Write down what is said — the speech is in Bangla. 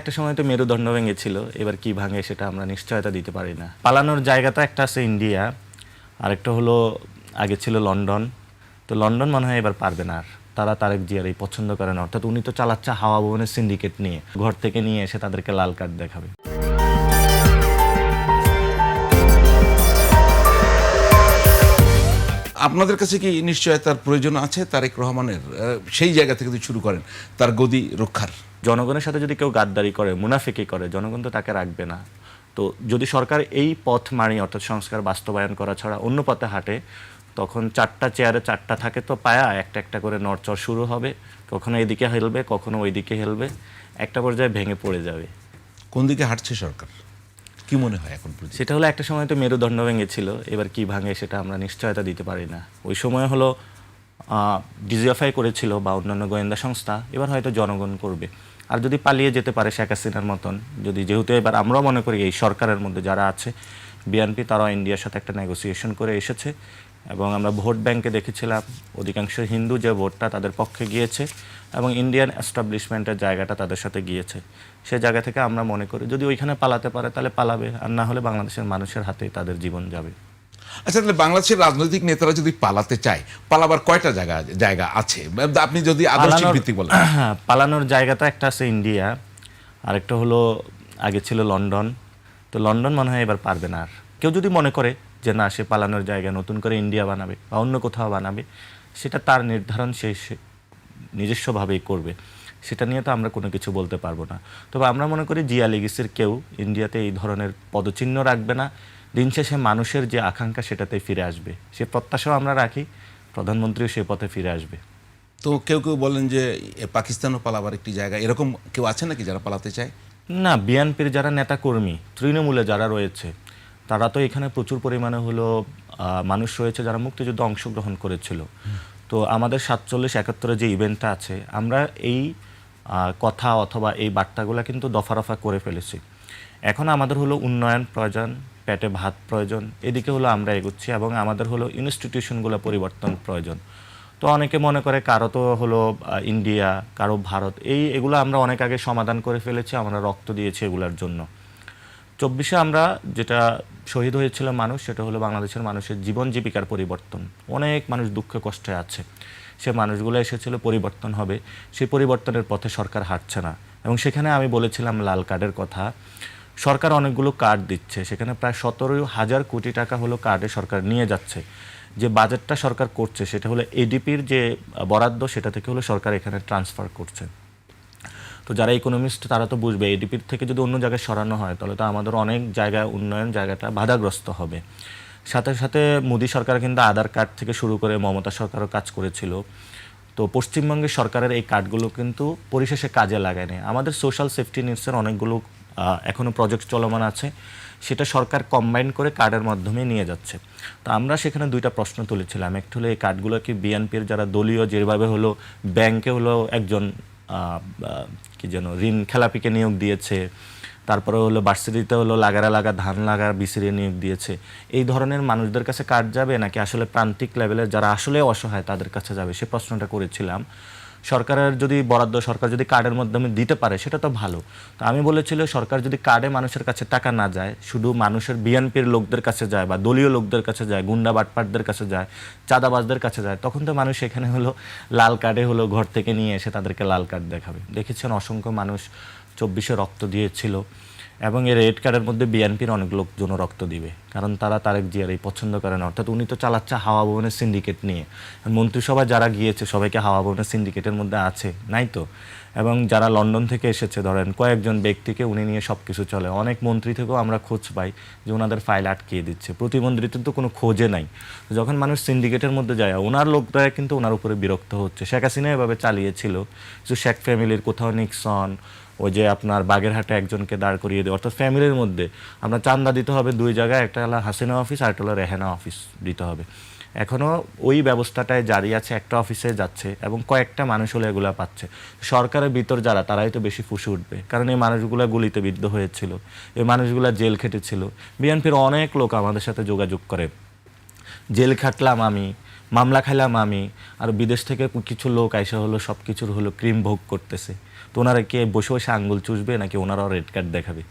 একটা সময় তো মেরুদণ্ড ভেঙেছিল, এবার কি ভাঙে সেটা আমরা নিশ্চয়তা দিতে পারি না। পালানোর জায়গা তো একটা আছে ইন্ডিয়া, আরেকটা হলো আগে ছিল লন্ডন। তো লন্ডন মনে হয় এবার পারবে না আর, তারা তারেক জিয়ার এই পছন্দ করে না, অর্থাৎ উনি তো চালাচ্ছে হাওয়া ভবনের সিন্ডিকেট নিয়ে, ঘর থেকে নিয়ে এসে তাদেরকে লাল কার্ড দেখাবে। আপনাদের কাছে কি নিশ্চয়তার প্রয়োজন আছে তারেক রহমানের, সেই জায়গা থেকে যদি শুরু করেন তার গদি রক্ষার? জনগণের সাথে যদি কেউ গাদ্দারি করে, মুনাফিকি করে, জনগণ তো তাকে রাখবে না। তো যদি সরকার এই পথ মানি, অর্থাৎ সংস্কার বাস্তবায়ন করা ছাড়া অন্য পথে হাঁটে, তখন চারটা চেয়ারে চারটা থাকে তো পায়া, একটা একটা করে নড়চড় শুরু হবে, কখনো এদিকে হেলবে, কখনো ওইদিকে হেলবে, একটা পর্যায়ে ভেঙে পড়ে যাবে। কোন দিকে হাঁটছে সরকার, কি মনে হয় এখন পর্যন্ত? সেটা হলো একটা সময় তো মেরুদণ্ড ভেঙেছিল, এবার কি ভাঙে সেটা আমরা নিশ্চয়তা দিতে পারি না। ওই সময় হলো ডিজিএফআই করেছিল বা অন্যান্য গোয়েন্দা সংস্থা, এবার হয়তো জনগণ করবে। আর যদি পালিয়ে যেতে পারে শেখ হাসিনার মতন, যদি যেহেতু এবার আমরাও মনে করি এই সরকারের মধ্যে যারা আছে বিএনপি, তারাও ইন্ডিয়ার সাথে একটা নেগোসিয়েশন করে এসেছে, এবং আমরা ভোট ব্যাংকে দেখেছিলাম অধিকাংশ হিন্দু যে ভোটটা তাদের পক্ষে গিয়েছে এবং ইন্ডিয়ান এস্টাবলিশমেন্টের জায়গাটা তাদের সাথে গিয়েছে। সে জায়গা থেকে আমরা মনে করি যদি ওইখানে পালাতে পারে তাহলে পালাবে, আর না হলে বাংলাদেশের মানুষের হাতেই তাদের জীবন যাবে। আচ্ছা, তাহলে বাংলাদেশের রাজনৈতিক নেতারা যদি পালাতে চায়, পালাবার কয়টা জায়গা আছে আপনি যদি আদর্শিক ভিত্তিক বলেন? পালানোর জায়গা তো একটা আছে ইন্ডিয়া, আরেকটা হলো আগে ছিল লন্ডন। তো লন্ডন মনে হয় এবার পারবে না আর। কেউ যদি মনে করে যে না, সে পালানোর জায়গা নতুন করে ইন্ডিয়া বানাবে বা অন্য কোথাও বানাবে, সেটা তার নির্ধারণ, সে নিজস্বভাবেই করবে, সেটা নিয়ে তো আমরা কোনো কিছু বলতে পারবো না। তবে আমরা মনে করি জিয়া লিগিসির কেউ ইন্ডিয়াতে এই ধরনের পদচিহ্ন রাখবে না। দিন শেষে মানুষের যে আকাঙ্ক্ষা সেটাতে ফিরে আসবে, সে প্রত্যাশাও আমরা রাখি, প্রধানমন্ত্রীও সে পথে ফিরে আসবে। তো কেউ কেউ বলেন যে পাকিস্তানও পালাবার একটি জায়গা, এরকম কেউ আছে নাকি যারা পালাতে চায়? না, বিএনপির যারা নেতাকর্মী, তৃণমূলে যারা রয়েছে, তারা তো এখানে প্রচুর পরিমাণে হলো মানুষ রয়েছে যারা মুক্তিযুদ্ধে অংশগ্রহণ করেছিল। তো আমাদের 47-71 যে ইভেন্টটা আছে, আমরা এই কথা অথবা এই বার্তাগুলো কিন্তু দফা রফা করে ফেলেছি। এখন আমাদের হলো উন্নয়ন প্রয়োজন, পেটে ভাত প্রয়োজন, এদিকে হলো আমরা এগোচ্ছি, এবং আমাদের হলো ইনস্টিটিউশনগুলো পরিবর্তন প্রয়োজন। তো অনেকে মনে করে কারো তো হলো ইন্ডিয়া, কারো ভারত, এগুলো আমরা অনেক আগে সমাধান করে ফেলেছি, আমরা রক্ত দিয়েছি এগুলোর জন্য। 24-এ আমরা যেটা শহীদ হয়েছিল মানুষ, সেটা হলো বাংলাদেশের মানুষের জীবন জীবিকার পরিবর্তন। অনেক মানুষ দুঃখে কষ্টে আছে, সে মানুষগুলো এসেছিল পরিবর্তন হবে, সেই পরিবর্তনের পথে সরকার হাঁটছে না। এবং সেখানে আমি বলেছিলাম লাল কার্ডের কথা। সরকার অনেকগুলো কার্ড দিচ্ছে, সেখানে প্রায় 17,000 কোটি টাকা হলো কার্ডে সরকার নিয়ে যাচ্ছে। যে বাজেটটা সরকার করছে সেটা হলো এডিপির যে বরাদ্দ, সেটা থেকে হলো সরকার এখানে ট্রান্সফার করছে। তো যারা ইকোনমিস্ট তারা তো বুঝবে, এডিপির থেকে যদি অন্য জায়গায় সরানো হয় তাহলে তো আমাদের অনেক জায়গায় উন্নয়ন জায়গাটা বাধাগ্রস্ত হবে। সাথে সাথে মোদী সরকার কিন্তু আধার কার্ড থেকে শুরু করে মমতা সরকারও কাজ করেছিল। তো পশ্চিমবঙ্গের সরকারের এই কার্ডগুলো কিন্তু পরিশেষে কাজে লাগায়নি। আমাদের সোশ্যাল সেফটি নেটসের অনেকগুলো এখনও প্রজেক্ট চলমান আছে, সেটা সরকার কম্বাইন করে কার্ডের মাধ্যমে নিয়ে যাচ্ছে। তো আমরা সেখানে দুইটা প্রশ্ন তুলেছিলাম। একটা হলো এই কার্ডগুলো কি বিএনপির যারা দলীয় যেভাবে হলো ব্যাংকে হলো একজন কি যেন ঋণ খেলাপিকে নিয়োগ দিয়েছে, তারপরে হলো ভার্সিটিতে হলো লাগারা লাগা ধান লাগা বিসিরিয়ে নিয়োগ দিয়েছে, এই ধরনের মানুষদের কাছে কার্ড যাবে নাকি আসলে প্রান্তিক লেভেলের যারা আসলে অসহায় তাদের কাছে যাবে, সে প্রশ্নটা করেছিলাম। সরকারের যদি বরাদ্দ সরকার যদি কার্ডের মাধ্যমে দিতে পারে সেটা তো ভালো। তো আমি বলেছিল সরকার যদি কার্ডে মানুষের কাছে টাকা না যায়, শুধু মানুষের বিএনপির লোকদের কাছে যায় বা দলীয় লোকদের কাছে যায়, গুন্ডা বাটপাটদের কাছে যায়, চাঁদাবাজদের কাছে যায়, তখন তো মানুষ এখানে হলো লাল কার্ডে হলো ঘর থেকে নিয়ে এসে তাদেরকে লাল কার্ড দেখাবে। দেখেছেন অসংখ্য মানুষ 24-এ রক্ত দিয়েছিল, এবং এই রেড কার্ডের মধ্যে বিএনপির অনেক লোকজন রক্ত দিবে, কারণ তারা তারেক জিয়ার এই পছন্দ করে না, অর্থাৎ উনি তো চালাচ্ছে হাওয়া ভবনের সিন্ডিকেট নিয়ে। মন্ত্রিসভায় যারা গিয়েছে সবাইকে হাওয়া ভবনের সিন্ডিকেটের মধ্যে আছে নাই তো, এবং যারা লন্ডন থেকে এসেছে ধরেন কয়েকজন ব্যক্তিকে উনি নিয়ে সব কিছু চলে। অনেক মন্ত্রী থেকেও আমরা খোঁজ পাই যে ওনাদের ফাইল আটকিয়ে দিচ্ছে, প্রতিমন্ত্রীদের তো কোনো খোঁজে নাই। যখন মানুষ সিন্ডিকেটের মধ্যে যায় ওনার লোকরা কিন্তু ওনার উপরে বিরক্ত হচ্ছে। শেখ হাসিনা এভাবে চালিয়েছিল, কিছু শেখ ফ্যামিলির, কোথাও নিক্সন, ওই যে আপনার বাগেরহাটে একজনকে দাঁড় করিয়ে দেয়, অর্থাৎ ফ্যামিলির মধ্যে আমরা চান্দা দিতে হবে দুই জায়গায়, একটা হলো হাসিনা অফিস আর একটা হলো রেহানা অফিস দিতে হবে। এখনও ওই ব্যবস্থাটায় জারি আছে, একটা অফিসে যাচ্ছে এবং কয়েকটা মানুষ হলে এগুলো পাচ্ছে। সরকারের ভিতর যারা তারাই তো বেশি ফুসে উঠবে, কারণ এই মানুষগুলো গুলিতে বিদ্ধ হয়েছিল, এই মানুষগুলো জেল খেটেছিল। বিএনপির অনেক লোক আমাদের সাথে যোগাযোগ করে, জেল খাটলাম আমি, মামলা খাইলাম আমি, আর বিদেশ থেকে কিছু লোক আইসা হলো সব কিছুর হলো ক্রিম ভোগ করতেছে। তো ওনারা কে বসে বসে আঙ্গুল চুষবে নাকি ওনারাও রেড কার্ড দেখাবে?